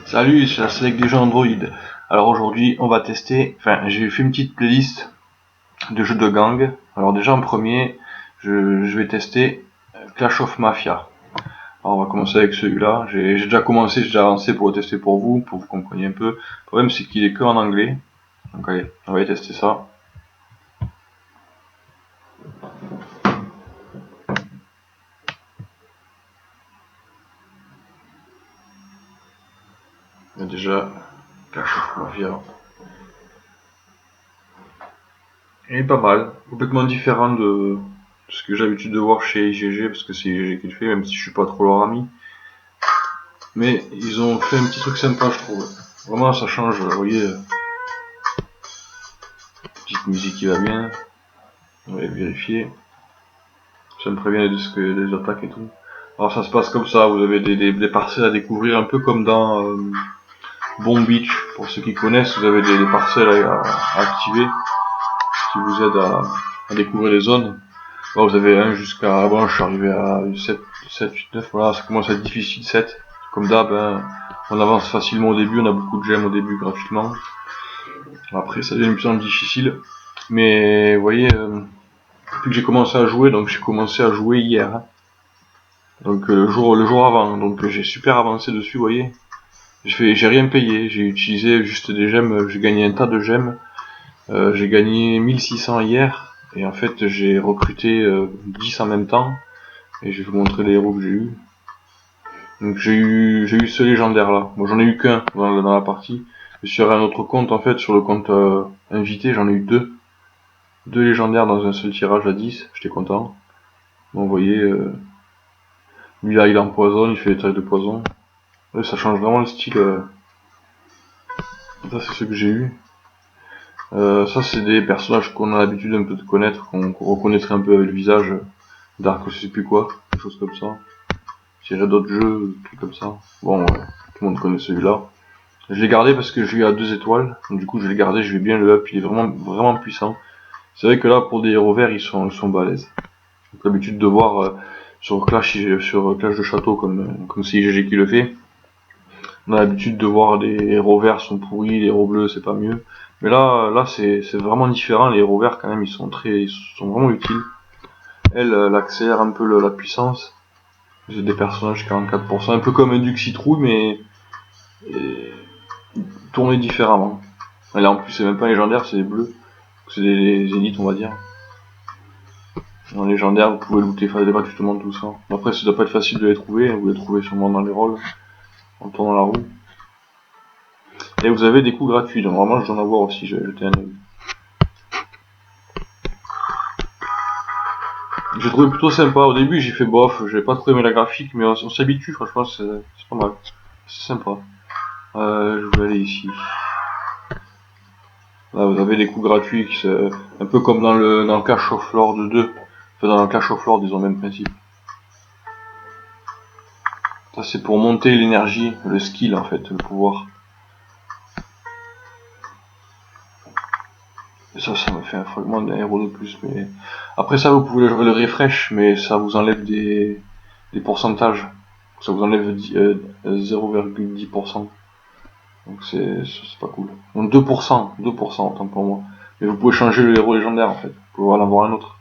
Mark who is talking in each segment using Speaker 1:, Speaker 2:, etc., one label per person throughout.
Speaker 1: Salut, c'est la Select des jeux Android. Alors aujourd'hui, on va tester, j'ai fait une petite playlist de jeux de gang. Alors déjà en premier, je vais tester Clash of Mafia. Alors on va commencer avec celui-là. J'ai déjà commencé, j'ai déjà avancé pour le tester pour que vous compreniez un peu. Le problème c'est qu'il est que en anglais. Donc allez, on va aller tester ça. Il y a déjà Clash of Mafia. Il est pas mal, complètement différent de ce que j'ai l'habitude de voir chez IGG, parce que c'est IGG qui le fait, même si je suis pas trop leur ami. Mais ils ont fait un petit truc sympa, je trouve. Vraiment, ça change, vous voyez. Petite musique qui va bien. On va vérifier. Ça me prévient de ce que des attaques et tout. Alors ça se passe comme ça, vous avez des parcelles à découvrir, un peu comme dans Bomb Beach. Pour ceux qui connaissent, vous avez des parcelles à activer qui vous aident à découvrir les zones. Là, vous avez un jusqu'à... Bon, je suis arrivé à 7, 8, 9, voilà, ça commence à être difficile, 7. Comme d'hab, on avance facilement au début, on a beaucoup de gemmes au début gratuitement. Après, ça devient de plus en plus difficile. Mais, vous voyez, depuis que j'ai commencé à jouer, donc j'ai commencé à jouer hier. Hein. Donc, le jour avant. Donc, j'ai super avancé dessus, vous voyez. J'ai rien payé, j'ai utilisé juste des gemmes, j'ai gagné un tas de gemmes. J'ai gagné 1600 hier. Et en fait, j'ai recruté 10 en même temps. Et je vais vous montrer les héros que j'ai eu. Donc j'ai eu ce légendaire là. Moi j'en ai eu qu'un dans la partie. Et sur un autre compte en fait, sur le compte invité, j'en ai eu deux. Deux légendaires dans un seul tirage à 10, j'étais content. Bon, vous voyez, lui là il empoisonne, il fait des tailles de poison. Là, ça change vraiment le style. Ça c'est ce que j'ai eu. Ça c'est des personnages qu'on a l'habitude un peu de connaître, qu'on reconnaîtrait un peu avec le visage. Dark je sais plus quoi, des choses comme ça. J'irai d'autres jeux, des trucs comme ça. Bon, tout le monde connaît celui-là. Je l'ai gardé parce que je lui ai à 2 étoiles, donc du coup je l'ai gardé, je vais bien le up, il est vraiment puissant. C'est vrai que là pour des héros verts ils sont balèzes. J'ai l'habitude de voir sur Clash de Château comme c'est IGG qui le fait. On a l'habitude de voir des héros verts sont pourris, les héros bleus c'est pas mieux. Mais là c'est vraiment différent, les héros verts quand même ils sont vraiment utiles. Elle accélère un peu la puissance. J'ai des personnages 44%, un peu comme un Duc Citrouille mais tourné différemment. Et là en plus c'est même pas légendaire, c'est des bleus. C'est des élites on va dire. En légendaire vous pouvez looter gratuitement tout ça. Après ça doit pas être facile de les trouver, vous les trouvez sûrement dans les rôles, en tournant la roue. Et vous avez des coups gratuits, donc vraiment je dois en avoir aussi, j'ai jeté un œil. J'ai trouvé plutôt sympa, au début j'ai fait bof, j'ai pas trop aimé la graphique, mais on s'habitue franchement, c'est pas mal. C'est sympa. Je vais aller ici. Là vous avez des coups gratuits, un peu comme dans le Clash of Lord 2. Enfin dans le Clash of Lord ils ont le même principe. Ça c'est pour monter l'énergie, le skill en fait, le pouvoir. Et ça me fait un fragment d'un héros de plus. Mais après ça vous pouvez le refresh, mais ça vous enlève des pourcentages. Ça vous enlève 0,10%. Donc c'est pas cool. Donc 2%, autant pour moi. Mais vous pouvez changer le héros légendaire en fait. Vous pouvez en avoir un autre.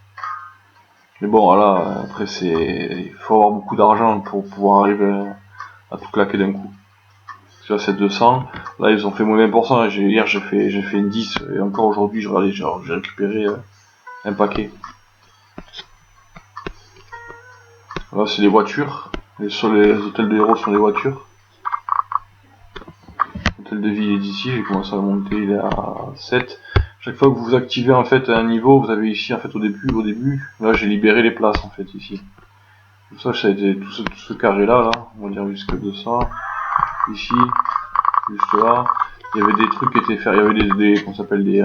Speaker 1: Mais bon voilà, après il faut avoir beaucoup d'argent pour pouvoir arriver à tout claquer d'un coup. Là c'est 200, là ils ont fait moins 20%, hier j'ai fait une 10, et encore aujourd'hui j'ai récupéré un paquet. Là c'est les voitures, et sur les hôtels de héros sont les voitures. L'hôtel de ville est d'ici, j'ai commencé à le monter, il est à 7. Chaque fois que vous activez en fait un niveau, vous avez ici en fait au début, là j'ai libéré les places en fait ici. Tout ça a été tout ce carré là, on va dire jusque de ça, ici, juste là. Il y avait des trucs qui étaient faits, il y avait des qu'on s'appelle des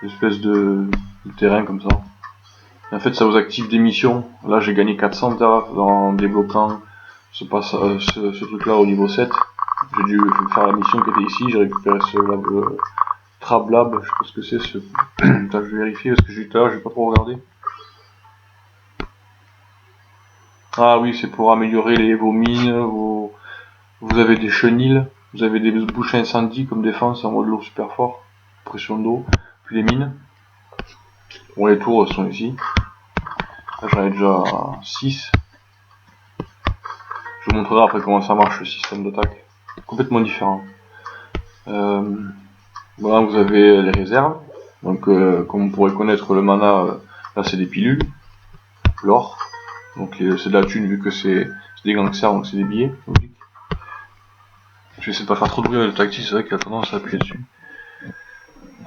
Speaker 1: espèces de terrain comme ça. Et en fait ça vous active des missions. Là j'ai gagné 400 taf en débloquant ce truc là au niveau 7. J'ai dû faire la mission qui était ici, j'ai récupéré ce Trablab, je sais pas ce que c'est ce. Attends, je vais vérifier parce que j'ai tout à l'heure j'ai pas trop regardé. Ah oui, c'est pour améliorer vos mines, vous avez des chenilles, Vous avez des bouches à incendie comme défense en mode lourd super fort, pression d'eau, puis les mines. Bon, les tours sont ici. Là j'en ai déjà 6. Je vous montrerai après comment ça marche le système d'attaque. Complètement différent. Voilà, vous avez les réserves. Donc comme vous pourrez connaître le mana, là c'est des pilules. L'or. Donc c'est de la thune vu que c'est des gangsters, donc c'est des billets. Je vais essayer de pas faire trop de bruit avec le tactile, c'est vrai qu'il a tendance à appuyer dessus.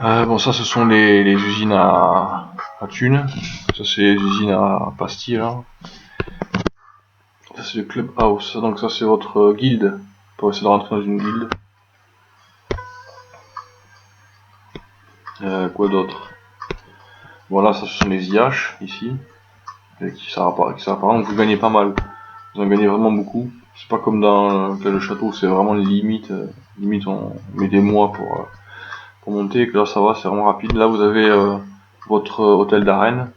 Speaker 1: Bon, ça ce sont les usines à thunes. Ça c'est les usines à pastilles là. Ça c'est le clubhouse, donc ça c'est votre guilde. Pour essayer de rentrer dans une guilde. Quoi d'autre? Voilà, ça ce sont les IH ici. Qui ça apparemment vous gagnez pas mal. Vous en gagnez vraiment beaucoup. C'est pas comme dans le château, c'est vraiment limite. Limite on met des mois pour monter, et que là ça va, c'est vraiment rapide. Là vous avez votre hôtel d'arène.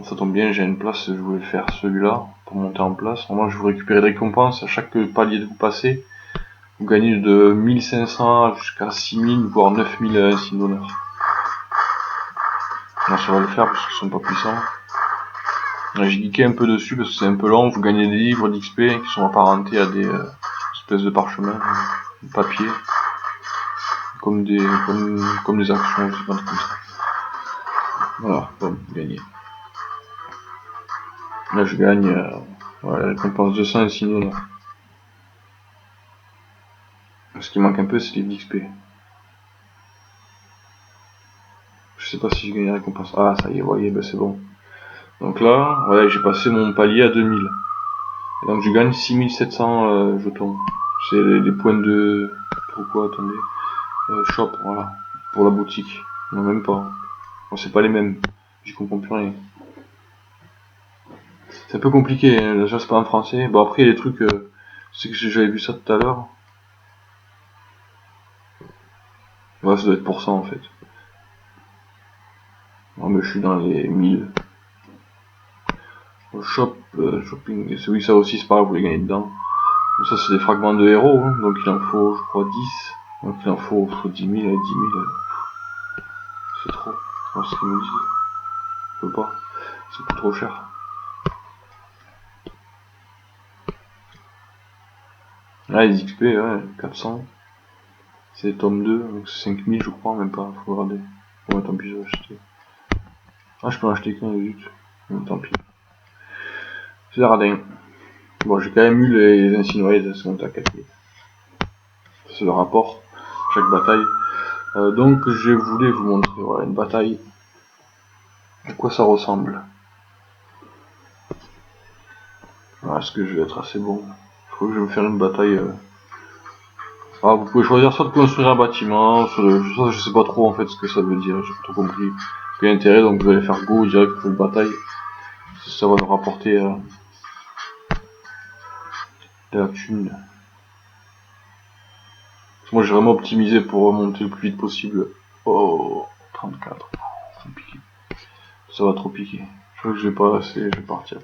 Speaker 1: Ça tombe bien, j'ai une place, je voulais faire celui-là pour monter en place. Normalement je vous récupérer des récompenses à chaque palier que vous passez. Vous gagnez de 1500 jusqu'à 6000 voire 9000 insignes d'honneur. Là ça va le faire parce qu'ils sont pas puissants. J'ai geeké un peu dessus parce que c'est un peu long, vous gagnez des livres d'XP qui sont apparentés à des espèces de parchemins, de papier, comme des actions, je sais pas, comme ça. Voilà, bon, gagné. Là je gagne, voilà, la récompense 200 insignes d'honneur. Ce qui manque un peu, c'est les d'XP. Je sais pas si je gagne la récompense. Ah, ça y est, voyez, ben c'est bon. Donc là, voilà, j'ai passé mon palier à 2000. Et donc je gagne 6700 jetons. C'est les points de... Pourquoi, attendez. Shop, voilà. Pour la boutique. Non, même pas. Bon, c'est pas les mêmes. J'y comprends plus rien. C'est un peu compliqué, hein. Déjà c'est pas en français. Bon après il y a des trucs... c'est que j'avais vu ça tout à l'heure. Ouais, ça doit être pour ça en fait. Non mais je suis dans les 1000. Shop, shopping, oui ça aussi c'est pas grave, vous les gagnez dedans. Donc, ça c'est des fragments de héros, hein. Donc il en faut je crois 10. Donc il en faut 10 000 et 10 000. C'est trop. C'est ce qu'ils me disent. Je peux pas. C'est pas trop cher. Là les XP, ouais, 400. C'est tome 2, donc c'est 5000 je crois, même pas, faut regarder. Ouais tant pis je vais acheter. Ah je peux en acheter qu'un, zut. Tant pis. C'est radin. Bon, j'ai quand même eu les insinuated, c'est monté à 4000. C'est le rapport, chaque bataille. Donc, je voulais vous montrer, voilà, une bataille. À quoi ça ressemble. Voilà, est-ce que je vais être assez bon? Je crois que je vais me faire une bataille. Ah, vous pouvez choisir soit de construire un bâtiment, soit je sais pas trop en fait ce que ça veut dire, j'ai pas trop compris. Quel intérêt, donc vous allez faire go direct pour une bataille. Ça va nous rapporter de la thune. Moi j'ai vraiment optimisé pour remonter le plus vite possible. Oh, 34. Ça va trop piquer. Je crois que je vais pas assez, je vais partir.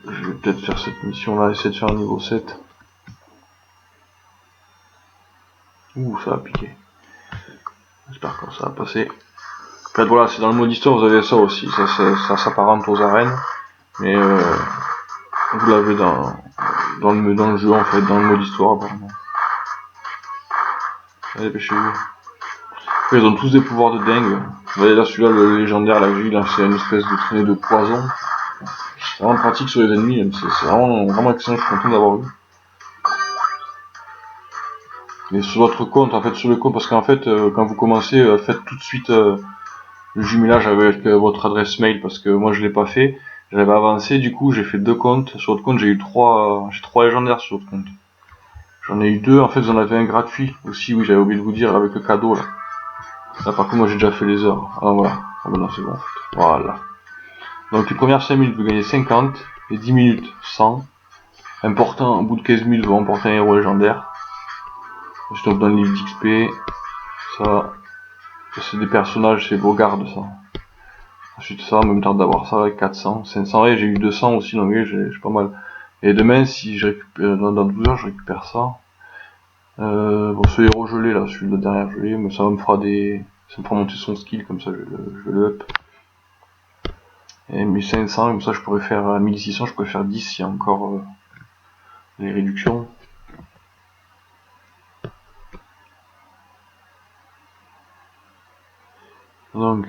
Speaker 1: Je vais peut-être faire cette mission là, essayer de faire un niveau 7. Ouh, ça va piquer. J'espère que ça va passer. En fait voilà, c'est dans le mode histoire, vous avez ça aussi. Ça s'apparente aux arènes. Mais vous l'avez dans le jeu en fait, dans le mode histoire apparemment. Allez, dépêchez-vous. Ils ont tous des pouvoirs de dingue. Vous voyez là, celui-là, le légendaire, là, j'ai eu, là, c'est une espèce de traînée de poison. C'est vraiment pratique sur les ennemis, c'est vraiment excellent, je suis content d'avoir eu. Mais sur votre compte, en fait, sur le compte, parce qu'en fait, quand vous commencez, faites tout de suite le jumelage avec votre adresse mail, parce que moi je l'ai pas fait. J'avais avancé, du coup j'ai fait 2 comptes. Sur votre compte, j'ai eu 3 légendaires sur votre compte. J'en ai eu 2, en fait, vous en avez un gratuit aussi, oui, j'avais oublié de vous dire, avec le cadeau là. Là par contre, moi j'ai déjà fait les heures. Ah voilà, ah ben non, c'est bon en fait. Voilà. Donc les premières 5 minutes, vous gagnez 50, les 10 minutes 100. Important, au bout de 15 minutes, vous remportez un héros légendaire. Ensuite, on vous donne le livre d'XP. Ça c'est des personnages, c'est vos gardes, ça. Ensuite, ça, même temps d'avoir ça avec 400, 500, et j'ai eu 200 aussi, donc j'ai pas mal. Et demain, si je récupère, dans 12 heures, je récupère ça. Bon, ce héros gelé là, celui de la dernière gelée, mais ça me fera ça me fera monter son skill, comme ça je le up. Et 1500, comme ça je pourrais faire 1600, je pourrais faire 10 s'il y a encore les réductions. Donc,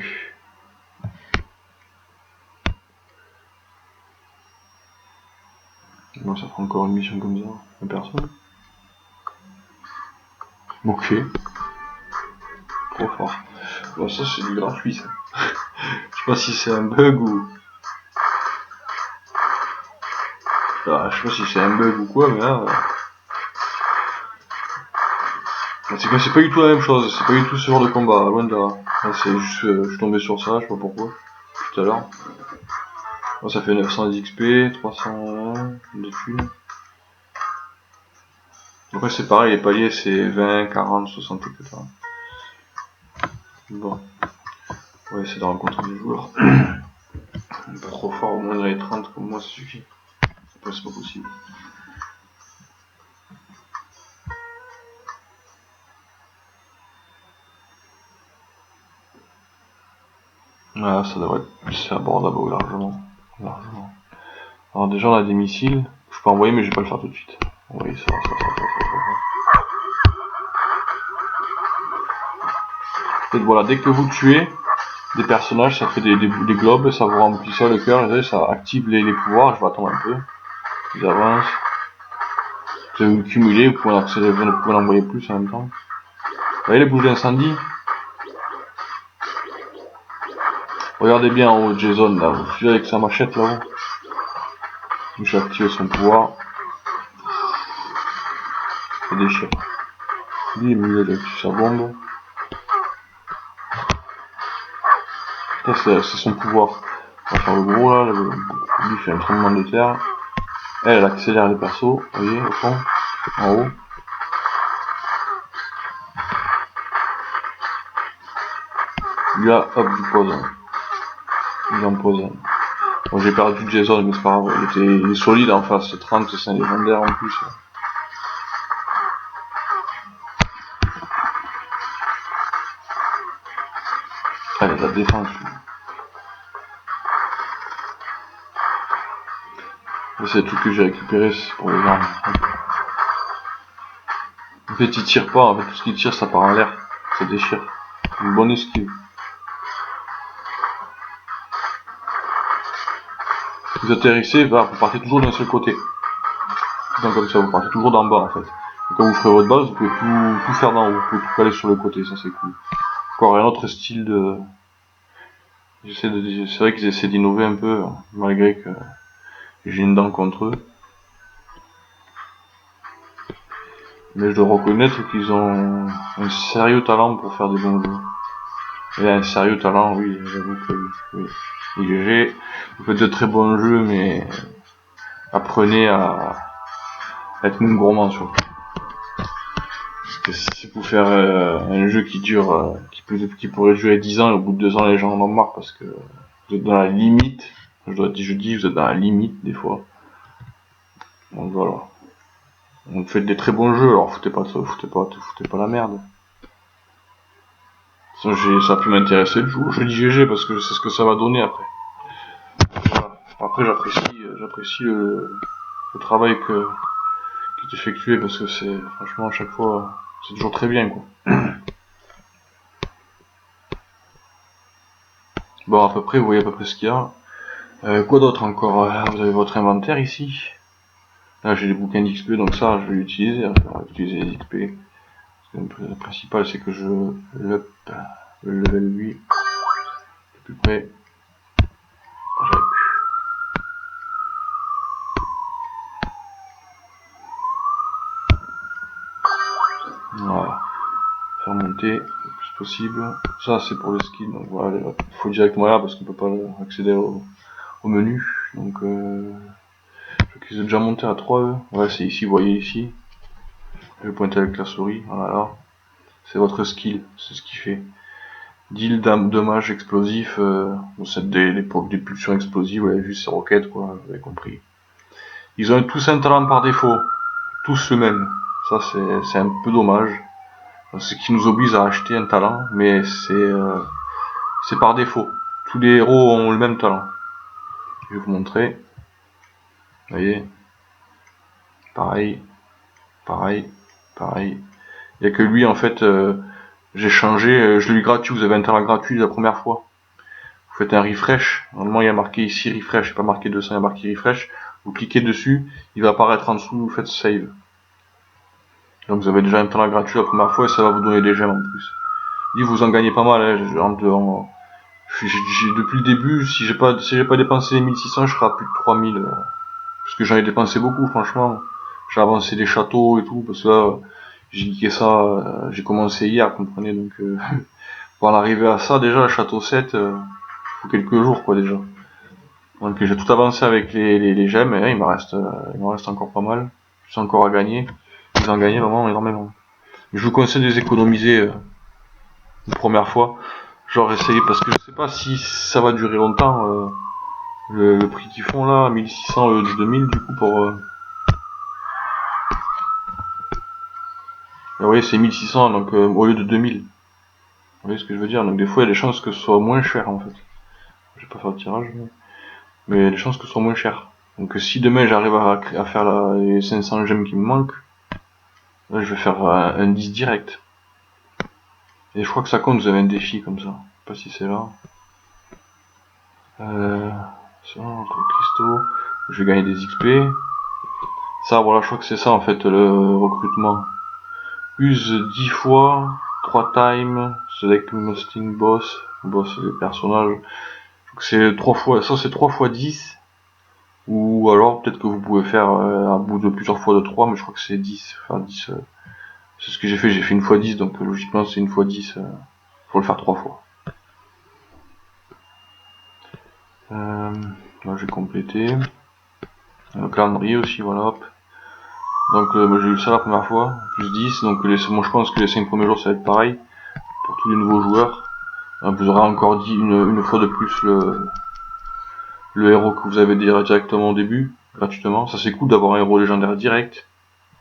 Speaker 1: bon, ça fera encore une mission comme ça, une personne. Ok, trop fort. Bon, ça c'est du gratuit ça. Je sais pas si c'est un bug ou... Ah, je sais pas si c'est un bug ou quoi, mais là... C'est pas du tout la même chose, c'est pas du tout ce genre de combat, loin de là. C'est juste, je suis tombé sur ça, je sais pas pourquoi, tout à l'heure. Bon, ça fait 900 XP, 300 de thunes. Après c'est pareil, les paliers c'est 20, 40, 60, etc. Bon, on va essayer de rencontrer des joueurs. Pas trop fort, au moins dans les 30 comme moi ça suffit. Après c'est pas possible. Ah, ça devrait être plus abordable largement. Alors déjà on a des missiles, je peux envoyer mais je vais pas le faire tout de suite. Envoyer ça. Et voilà, dès que vous tuez des personnages, ça fait des globes, ça vous remplit ça le cœur, et ça active les pouvoirs, je vais attendre un peu. Ils avancent. Vous pouvez cumuler, vous pouvez accélérer, vous pouvez l'envoyer plus en même temps. Vous voyez les boules d'incendie? Regardez bien en haut, Jason, là, vous suivez avec sa machette là-haut. Je vais activer son pouvoir. Ça déchire. Lui, il a activé sa bombe. Ça, c'est son pouvoir. On va faire le gros là, lui fait un tremblement de terre. Elle accélère les persos, vous voyez, au fond, en haut. Là, hop, du poison. Il empoisonne. Bon, j'ai perdu Jason, mais c'est pas grave, il est solide en face, 30, c'est un légendaire en plus. Allez, la défense. C'est tout que j'ai récupéré, c'est pour les armes. En fait, il tire pas, en fait, tout ce qu'il tire, ça part en l'air. Ça déchire. Une bonne esquive. Vous atterrissez, bah, vous partez toujours d'un seul côté. Donc comme ça, vous partez toujours d'en bas en fait. Et quand vous ferez votre base, vous pouvez tout faire d'en haut, vous pouvez tout caler sur le côté, ça c'est cool. Encore un autre style de... C'est vrai qu'ils essaient d'innover un peu, malgré que j'ai une dent contre eux. Mais je dois reconnaître qu'ils ont un sérieux talent pour faire des bons jeux. Et un sérieux talent, oui, j'avoue que oui. IGG, vous faites de très bons jeux, mais apprenez à être moins gourmand surtout. Parce que si c'est pour faire un jeu qui dure, qui pourrait durer 10 ans, et au bout de 2 ans les gens en ont marre parce que vous êtes dans la limite, je dis vous êtes dans la limite des fois. Donc voilà. Vous faites des très bons jeux, alors foutez pas la merde. Ça a pu m'intéresser de jouer. Je dis GG parce que je sais ce que ça va donner après. Voilà. Après j'apprécie le travail qui est effectué parce que c'est franchement à chaque fois c'est toujours très bien quoi. Bon à peu près vous voyez à peu près ce qu'il y a. Quoi d'autre encore? Vous avez votre inventaire ici. Là j'ai les bouquins d'XP donc ça je vais l'utiliser. On va utiliser les XP. Le principal c'est que je le level lui plus près. Voilà. Faire monter le plus possible. Ça c'est pour le skin, donc voilà, il faut directement là parce qu'on peut pas accéder au menu. Donc je qu'ils ont déjà monté à 3 eux. Ouais c'est ici, vous voyez ici. Je vais pointer avec la souris, voilà. C'est votre skill, c'est ce qui fait. Deal dommage explosif, c'est des pulsions explosives, vous avez vu ces roquettes quoi, vous avez compris. Ils ont tous un talent par défaut, tous le même. Ça c'est un peu dommage. Ce qui nous oblige à acheter un talent, mais c'est par défaut. Tous les héros ont le même talent. Je vais vous montrer. Vous voyez, pareil, pareil, pareil. Il n'y a que lui en fait, j'ai changé, je l'ai eu gratuit, vous avez un talent gratuit la première fois. Vous faites un refresh, normalement il y a marqué ici refresh, c'est pas marqué 200, il y a marqué refresh. Vous cliquez dessus, il va apparaître en dessous, vous faites save. Donc vous avez déjà un talent gratuit la première fois et ça va vous donner des gemmes en plus. Et vous en gagnez pas mal, hein, depuis le début, si j'ai pas dépensé les 1600, je serai à plus de 3000. Parce que j'en ai dépensé beaucoup, franchement. J'ai avancé des châteaux et tout, parce que là, j'ai geeké ça, j'ai commencé hier, vous comprenez, donc pour en arriver à ça, déjà, le château 7, faut quelques jours, quoi, déjà. Donc j'ai tout avancé avec les gemmes, et il me reste encore pas mal. J'ai encore à gagner. Vous en gagnez vraiment énormément. Je vous conseille de les économiser une première fois. Genre essayer, parce que je sais pas si ça va durer longtemps, le prix qu'ils font là, 1600 au lieu de 2000 du coup pour... vous voyez c'est 1600 donc au lieu de 2000. Vous voyez ce que je veux dire? Donc des fois il y a des chances que ce soit moins cher en fait. Je vais pas faire le tirage, mais il y a des chances que ce soit moins cher. Donc si demain j'arrive à faire les 500 gemmes qui me manquent, là je vais faire un 10 direct. Et je crois que ça compte, vous avez un défi comme ça. Je sais pas si c'est là. Ça, entre cristaux, je vais gagner des XP. Ça voilà, je crois que c'est ça en fait le recrutement. Use 10 fois, 3 times, select mosting boss, boss des personnages. C'est 3 fois, ça c'est 3 fois 10. Ou alors peut-être que vous pouvez faire à bout de plusieurs fois de 3, mais je crois que c'est 10. Enfin 10. C'est ce que j'ai fait une fois 10, donc logiquement c'est une fois 10. Faut le faire 3 fois. Là j'ai complété. Le calendrier aussi, voilà, hop. Donc j'ai eu ça la première fois, plus 10, donc moi je pense que les 5 premiers jours ça va être pareil pour tous les nouveaux joueurs. Vous aurez encore dit une fois de plus le héros que vous avez directement au début, gratuitement. Ça c'est cool d'avoir un héros légendaire direct,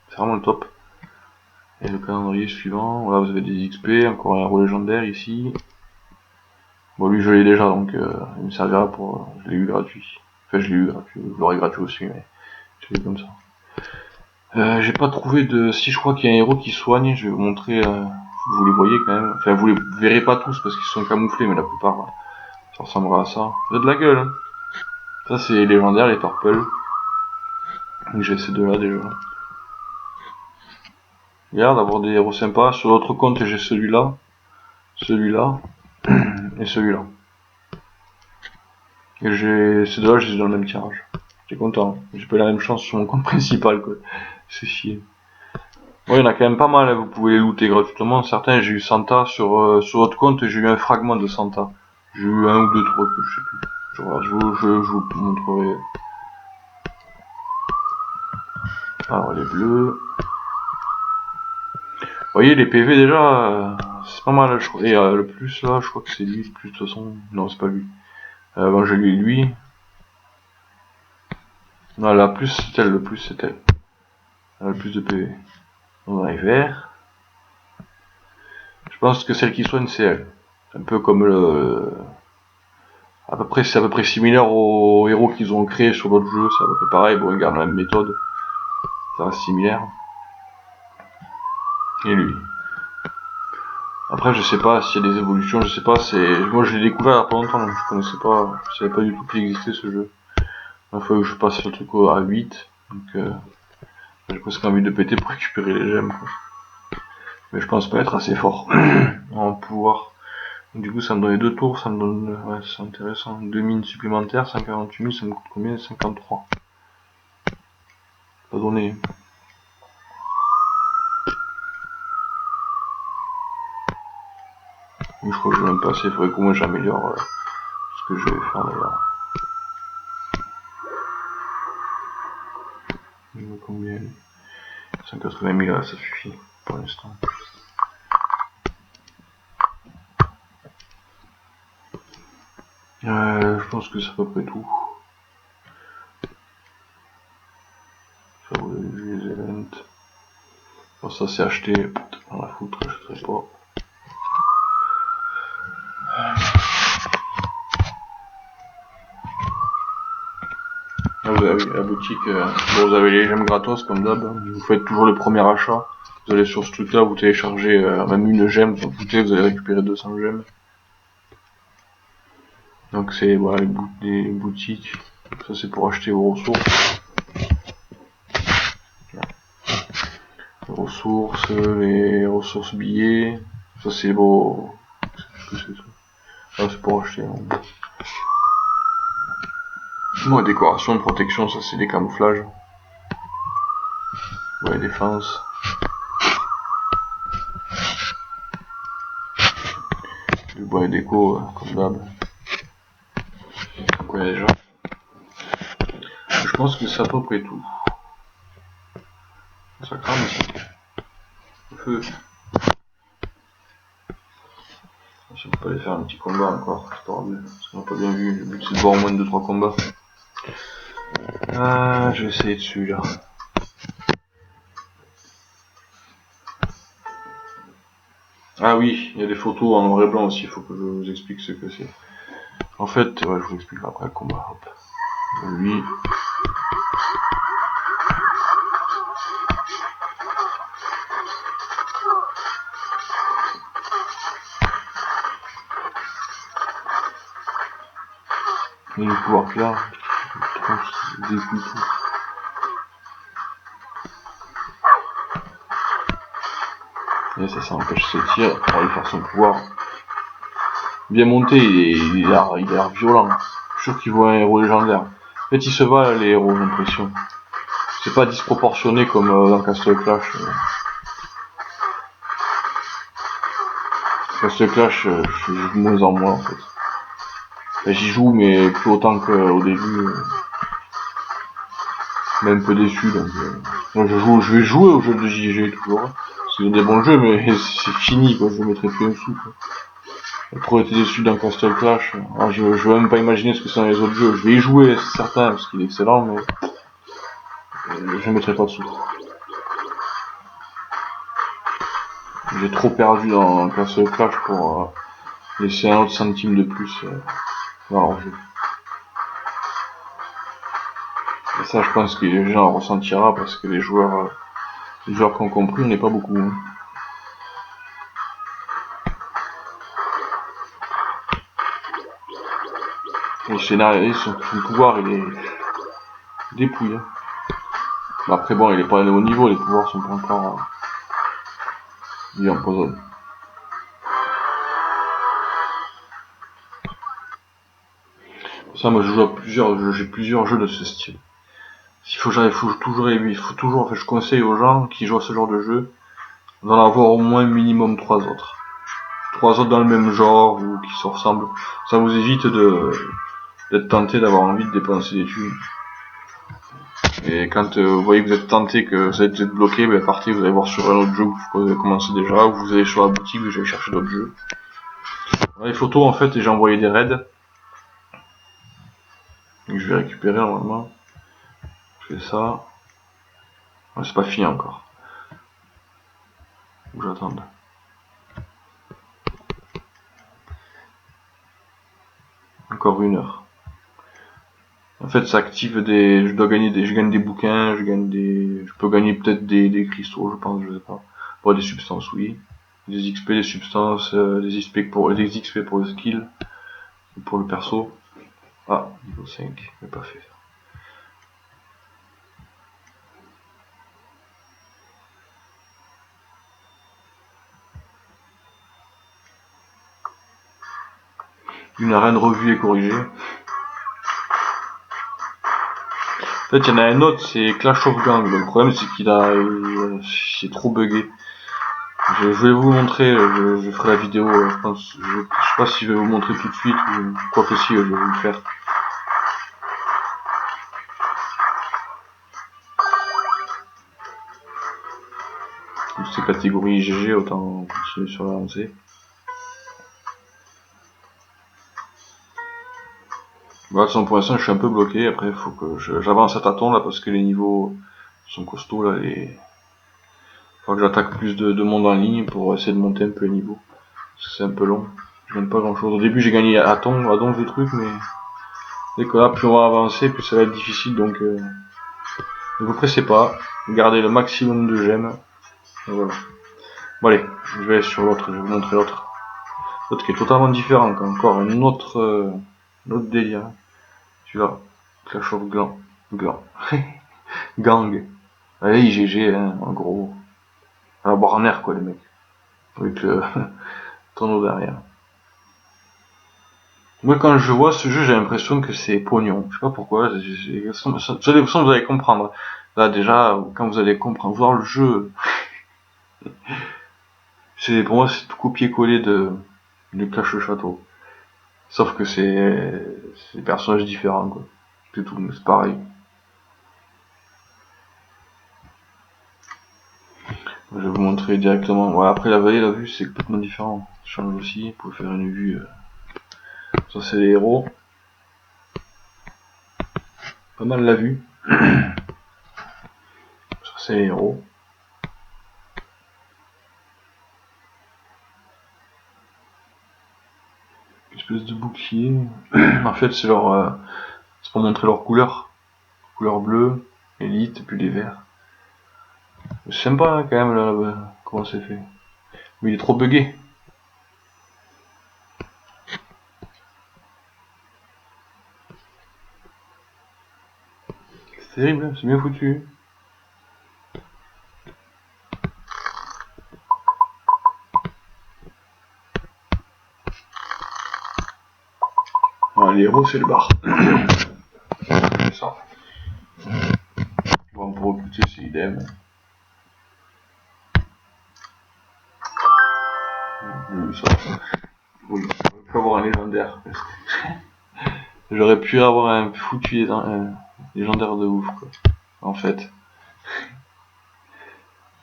Speaker 1: c'est vraiment le top. Et le calendrier suivant, voilà vous avez des XP, encore un héros légendaire ici. Bon lui je l'ai déjà donc il me servira pour... je l'ai eu gratuit. Enfin je l'ai eu gratuit, je l'aurai gratuit aussi mais je l'ai eu comme ça. J'ai pas trouvé de... Si je crois qu'il y a un héros qui soigne, je vais vous montrer... vous les voyez quand même. Enfin vous les verrez pas tous parce qu'ils sont camouflés mais la plupart ça ressemblera à ça. Vous avez de la gueule hein. Ça c'est légendaire les purple. Donc j'ai ces deux là déjà. Regarde d'avoir des héros sympas. Sur l'autre compte j'ai celui-là. Celui-là. Et celui-là. Et j'ai ces deux là je les ai dans le même tirage. J'étais content. J'ai pas eu la même chance sur mon compte principal quoi. C'est chier. Ouais, il y en a quand même pas mal, hein. Vous pouvez les looter gratuitement. Certains, j'ai eu Santa sur votre compte, j'ai eu un fragment de Santa. J'ai eu un ou deux trucs, je sais plus. Je vous montrerai. Alors, les bleus. Vous voyez, les PV déjà, c'est pas mal. Et le plus là, je crois que c'est lui, le plus de toute façon. Non, c'est pas lui. Bon, j'ai lui. Non, la plus c'est elle, le plus c'est elle. Elle a le plus de PV. On a les verts. Je pense que celle qui soigne, c'est elle. Un peu comme c'est à peu près similaire aux héros qu'ils ont créés sur d'autres jeux, c'est à peu près pareil, bon ils gardent la même méthode, ça reste similaire. Et lui. Après je sais pas s'il y a des évolutions, je sais pas, moi je l'ai découvert il y a pas longtemps, donc je connaissais pas, je savais pas du tout qu'il existait ce jeu. Il faut que je passe le truc à 8, donc j'ai presque envie de péter pour récupérer les gemmes. Quoi. Mais je pense pas être assez fort en pouvoir. Du coup ça me donnait 2 tours, ça me donne, ouais c'est intéressant, 2 mines supplémentaires, 148 000, ça me coûte combien? 53. Pas donné. Je crois que je vais même passer, il faudrait qu'au moins j'améliore ce que je vais faire d'ailleurs. Combien? 180 000 là, ça suffit pour l'instant. Je pense que c'est à peu près tout. Ça vous avez vu les events. Bon, ça c'est acheté, dans la foutre, je sais pas. Ah, vous avez la boutique, bon, vous avez les gemmes gratos comme d'hab, vous faites toujours le premier achat, vous allez sur ce truc là, vous téléchargez même une gemme, vous en foutez, vous allez récupérer 200 gemmes. Donc c'est voilà, les boutiques, ça c'est pour acheter vos ressources. Les ressources billets, ça c'est vos... c'est pour acheter. Moi, décoration, protection, ça c'est des camouflages. Ouais, défense. Le bois et déco, comme d'hab. Donc ouais, déjà. Je pense que c'est à peu près tout. Ça crame ça. Le feu. Si on peut aller faire un petit combat encore, c'est pas grave, parce qu'on n'a pas bien vu. Le but c'est de voir au moins 2-3 combats. Ah, je vais essayer dessus là. Ah oui, il y a des photos en noir et blanc aussi, il faut que je vous explique ce que c'est. En fait, ouais, je vous explique après le combat. Hop. Lui. Il y a le pouvoir clair. Des coups tout. Et ça empêche ses tirs pour aller faire son pouvoir. Bien monté, il a l'air violent. Je suis sûr qu'il voit un héros légendaire. En fait, il se bat les héros, j'ai l'impression. C'est pas disproportionné comme dans Castle Clash. Castle Clash, je joue de moins en moins en fait. Enfin, j'y joue, mais plus autant qu'au début. Même un peu déçu. Donc, moi, je vais jouer aux jeux de JG toujours. C'est des bons jeux, mais c'est fini quoi. Je mettrai plus un sou. Quoi. J'ai trop été déçu dans Castle Clash. Alors, je veux même pas imaginer ce que c'est dans les autres jeux. Je vais y jouer, c'est certain, parce qu'il est excellent, mais je ne mettrai pas de sous. J'ai trop perdu dans Castle Clash pour laisser un autre centime de plus dans leur jeu. Et ça, je pense que les gens ressentira parce que les joueurs qui ont compris, on n'est pas beaucoup. Hein. Le scénario, son pouvoir, il est dépouillé. Bah, après, bon, il est pas allé au niveau, les pouvoirs sont pas encore. Il empoisonne. Pour ça, moi, je joue à plusieurs jeux, j'ai plusieurs jeux de ce style. Il faut toujours, en fait, je conseille aux gens qui jouent à ce genre de jeu d'en avoir au moins minimum 3 autres. 3 autres dans le même genre ou qui se ressemblent. Ça vous évite d'être tenté d'avoir envie de dépenser des thunes. Et quand vous voyez que vous êtes tenté, que vous êtes bloqué, ben partez, vous allez voir sur un autre jeu que vous pouvez commencer déjà, ou vous allez sur la boutique, vous allez chercher d'autres jeux. Les photos en fait, j'ai envoyé des raids. Donc je vais récupérer normalement. Je fais ça. Ouais, c'est pas fini encore. Faut que j'attende. Encore 1 heure. En fait, ça active des. Je gagne des bouquins, je peux gagner peut-être des cristaux, je pense, je sais pas. Pour des substances, oui. Des XP, des substances, des XP pour le skill, pour le perso. Ah, niveau 5, j'ai pas fait. Une arène revue et corrigée. En fait, il y en a un autre, c'est Clash of Gang. Le problème, c'est c'est trop buggé. Je vais vous montrer, je ferai la vidéo, je pense. Je sais pas si je vais vous montrer tout de suite ou quoi que si, je vais vous le faire. Toutes ces catégories GG, autant continuer sur l'avancée. Voilà, pour l'instant, je suis un peu bloqué. Après, il faut que j'avance à tâtons là parce que les niveaux Ils sont costauds là, les... Faut que j'attaque plus de monde en ligne pour essayer de monter un peu le niveau. Parce que c'est un peu long. Je gagne pas grand chose. Au début j'ai gagné à donf de trucs, mais dès que là plus on va avancer, plus ça va être difficile, donc ne vous pressez pas. Gardez le maximum de gemmes. Et voilà. Bon allez, je vais aller sur l'autre, je vais vous montrer l'autre. L'autre qui est totalement différent, encore un autre délire. Celui-là, Clash of Gang. Gang. Allez, IGG, hein, en gros. À la Warner, quoi, les mecs. Avec le tonneau derrière. Moi, quand je vois ce jeu, j'ai l'impression que c'est pognon. Je sais pas pourquoi. Vous allez comprendre. Là, déjà, quand vous allez comprendre, voir le jeu, pour moi, c'est tout copier-coller de Clash au Château. Sauf que c'est des personnages différents, quoi. C'est tout, mais c'est pareil. Je vais vous montrer directement. Ouais, après la vallée, la vue, c'est complètement différent. Ça change aussi. Vous pouvez faire une vue. Ça, c'est les héros. Pas mal la vue. Ça, c'est les héros. Une espèce de bouclier. En fait, c'est c'est pour montrer leur couleur. Couleur bleue, élite, et puis les verts. C'est sympa, hein, quand même, là, comment c'est fait. Mais il est trop bugué. C'est terrible, hein, c'est bien foutu. Voilà, les héros, c'est le bar. C'est ça. Bon, pour recruter, c'est idem. Ça. Oui, on peut avoir un légendaire. J'aurais pu avoir un foutu légendaire de ouf, quoi. En fait.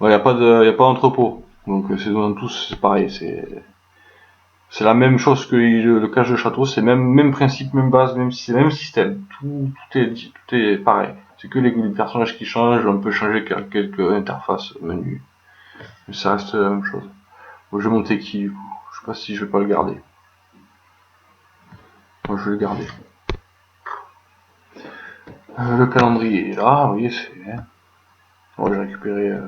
Speaker 1: Ouais, y a pas d'entrepôt. Donc c'est dans tous, c'est pareil, c'est la même chose que le cache de château, c'est même principe, même base, même système. Tout est pareil. C'est que les personnages qui changent, on peut changer quelques interfaces menu. Mais ça reste la même chose. Moi je vais monter qui du coup. Je sais pas si je vais pas le garder. Moi je vais le garder. Le calendrier, là, vous voyez, c'est... Moi j'ai récupéré...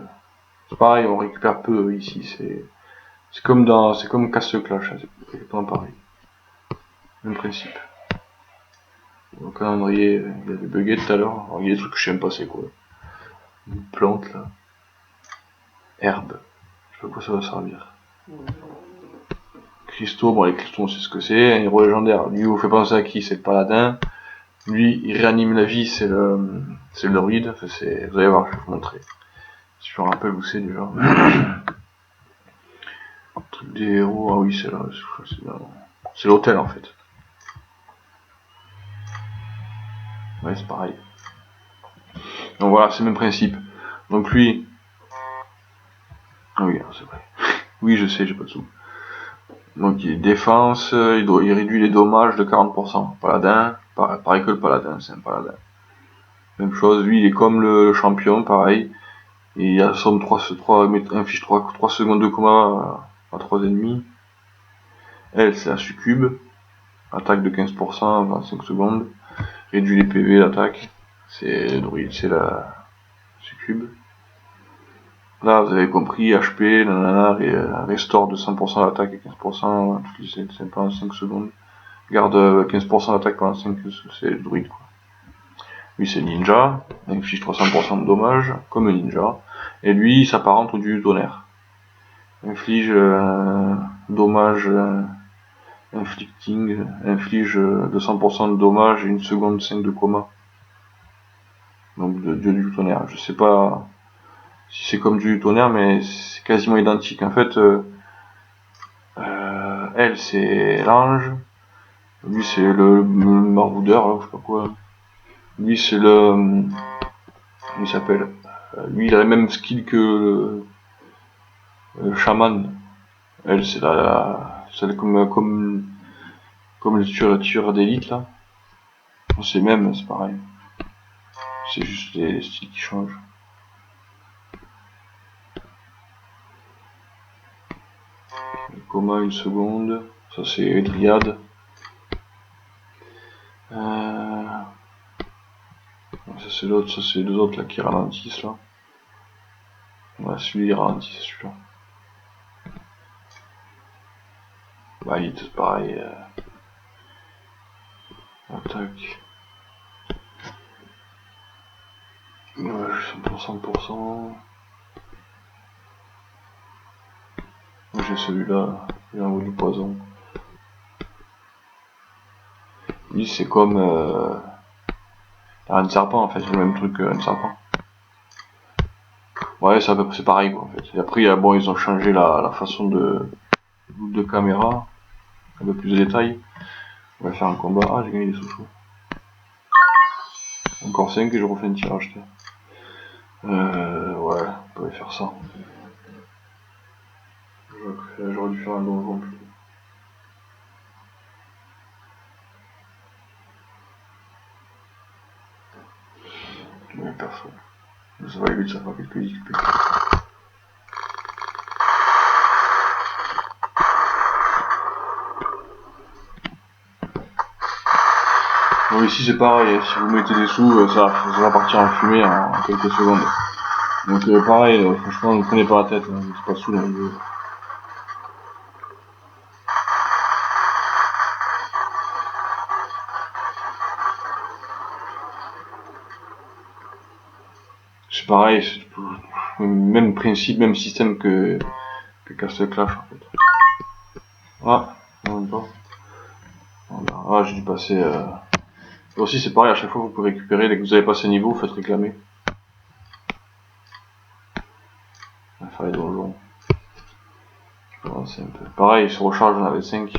Speaker 1: C'est pareil, on récupère peu ici, c'est comme Casse Clash, hein, c'est exactement pareil. Même principe. Le calendrier, il avait bugué tout à l'heure. Il y a des trucs que je sais même pas c'est quoi. Une plante là. Herbe. Je sais pas quoi ça va servir. Cristaux, bon les cristaux on sait ce que c'est. Un héros légendaire. Lui vous fait penser à qui? C'est le paladin. Lui il réanime la vie, c'est le druide. Enfin, vous allez voir, je vais vous montrer. Si je me rappelle où c'est déjà. Truc des héros, ah oui c'est là. C'est l'hôtel en fait. Ouais c'est pareil. Donc voilà, c'est le même principe. Donc lui. Ah oui, c'est vrai. Oui je sais, j'ai pas de sous. Donc il défense, il réduit les dommages de 40%. Paladin, pareil que le paladin, c'est un paladin. Même chose, lui il est comme le champion, pareil. Et il assomme inflige 3 secondes de coma à 3 ennemis. Elle c'est la succube. Attaque de 15%, 25 secondes. Réduit les PV, l'attaque. C'est druide, c'est la succube. Là vous avez compris, HP, nanana, restore de 100% l'attaque et 15%, toutes les 5 secondes. Garde 15% d'attaque pendant 5, c'est le druide quoi. Lui c'est ninja, inflige 300% de dommages, comme un ninja. Et lui il s'apparente au dieu du tonnerre. Inflige dommage inflige 200% de dommages et 1 seconde 5 de coma. Donc de dieu du tonnerre. Je sais pas si c'est comme dieu du tonnerre mais c'est quasiment identique. En fait elle c'est l'ange, lui c'est le maraudeur, là, je sais pas quoi. Lui c'est le... il s'appelle. Lui il a la même skill que le chaman. Elle c'est celle comme le tueur d'élite là. C'est même, c'est pareil. C'est juste les styles qui changent. Coma une seconde. Ça c'est Dryad. Ça c'est l'autre, ça c'est les deux autres là qui ralentissent là. Ouais, celui-là il ralentit, c'est celui-là. Bah il est pareil. Attaque. Ouais, 100%. J'ai celui-là, il envoie du poison. Lui c'est comme un serpent en fait, c'est le même truc qu'un serpent. Ouais, c'est pareil quoi en fait. Et après, bon, ils ont changé la façon de caméra, un peu plus de détails. On va faire un combat. Ah, j'ai gagné des sous-sous. Encore 5 et je refais un tirage. Ouais, on pourrait faire ça. J'aurais dû faire un donjon plutôt. Mais perso. Ça va vite, ça fera quelques XP. Bon, ici c'est pareil, si vous mettez des sous, ça va partir en fumée en quelques secondes. Donc pareil, franchement, ne prenez pas la tête, hein, c'est pas sous dans le jeu. C'est pareil, c'est même principe, même système que Castle Clash en fait. Ah, non même pas. Voilà. Ah, j'ai dû passer. Aussi c'est pareil, à chaque fois vous pouvez récupérer, dès que vous avez passé niveau, vous faites réclamer. On va faire les donjons. Voilà, c'est un peu. Pareil, sur recharge j'en avais 5.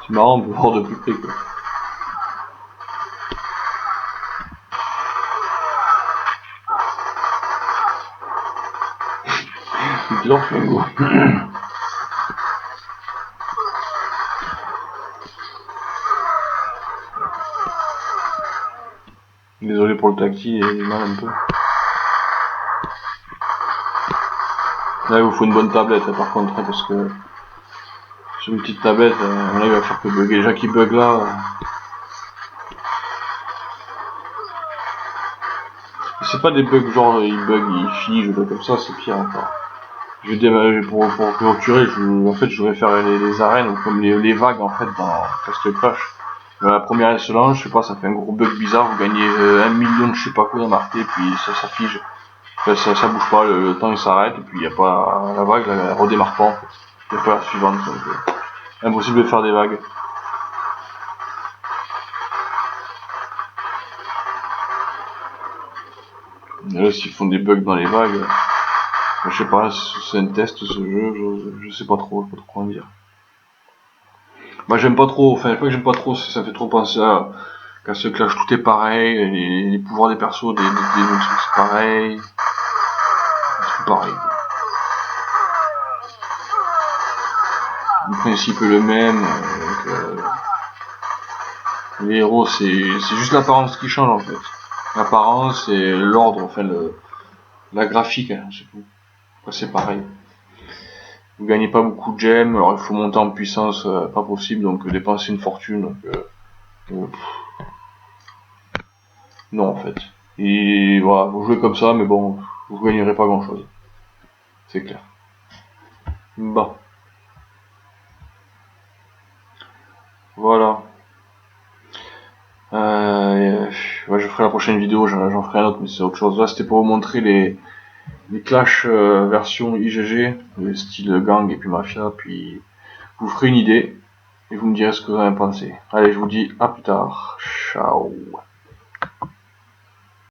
Speaker 1: C'est marrant, on peut voir de plus près quoi. C'est leur flingo. Désolé pour le tactile, il est mal un peu. Là, il vous faut une bonne tablette par contre, parce que sur une petite tablette, là il va faire que bugger. Les gens qui bug là. C'est pas des bugs genre il bug, il fige, comme ça, c'est pire encore. Je vais démarrer pour clôturer, en fait je vais faire les arènes ou comme les vagues en fait dans Castle Clash. La première elle se lance, je sais pas, ça fait un gros bug bizarre, vous gagnez 1 million de je sais pas quoi marqué, puis ça fige. Ça bouge pas, le temps il s'arrête, et puis il y a pas la vague, là, elle redémarre pas en fait. Il n'y a pas la suivante, donc impossible de faire des vagues. Et là s'ils font des bugs dans les vagues, je sais pas, c'est un test ce jeu, je sais pas trop quoi en dire. Moi j'aime pas trop, enfin pas que j'aime pas trop, ça fait trop penser à Castle Clash, tout est pareil, les pouvoirs des persos, des trucs c'est pareil. C'est tout pareil. Le principe est le même, les héros c'est juste l'apparence qui change en fait. L'apparence et l'ordre, enfin la graphique, hein, c'est tout. C'est pareil. Vous gagnez pas beaucoup de gemmes, alors il faut monter en puissance, pas possible, donc dépenser une fortune. Non en fait. Et voilà, vous jouez comme ça, mais bon, vous gagnerez pas grand chose. C'est clair. Bon. Voilà. Ouais, je ferai la prochaine vidéo, j'en ferai un autre, mais c'est autre chose. Là, c'était pour vous montrer les Clash version IGG, le style gang et puis mafia, puis vous ferez une idée et vous me direz ce que vous en pensez. Allez, je vous dis à plus tard. Ciao.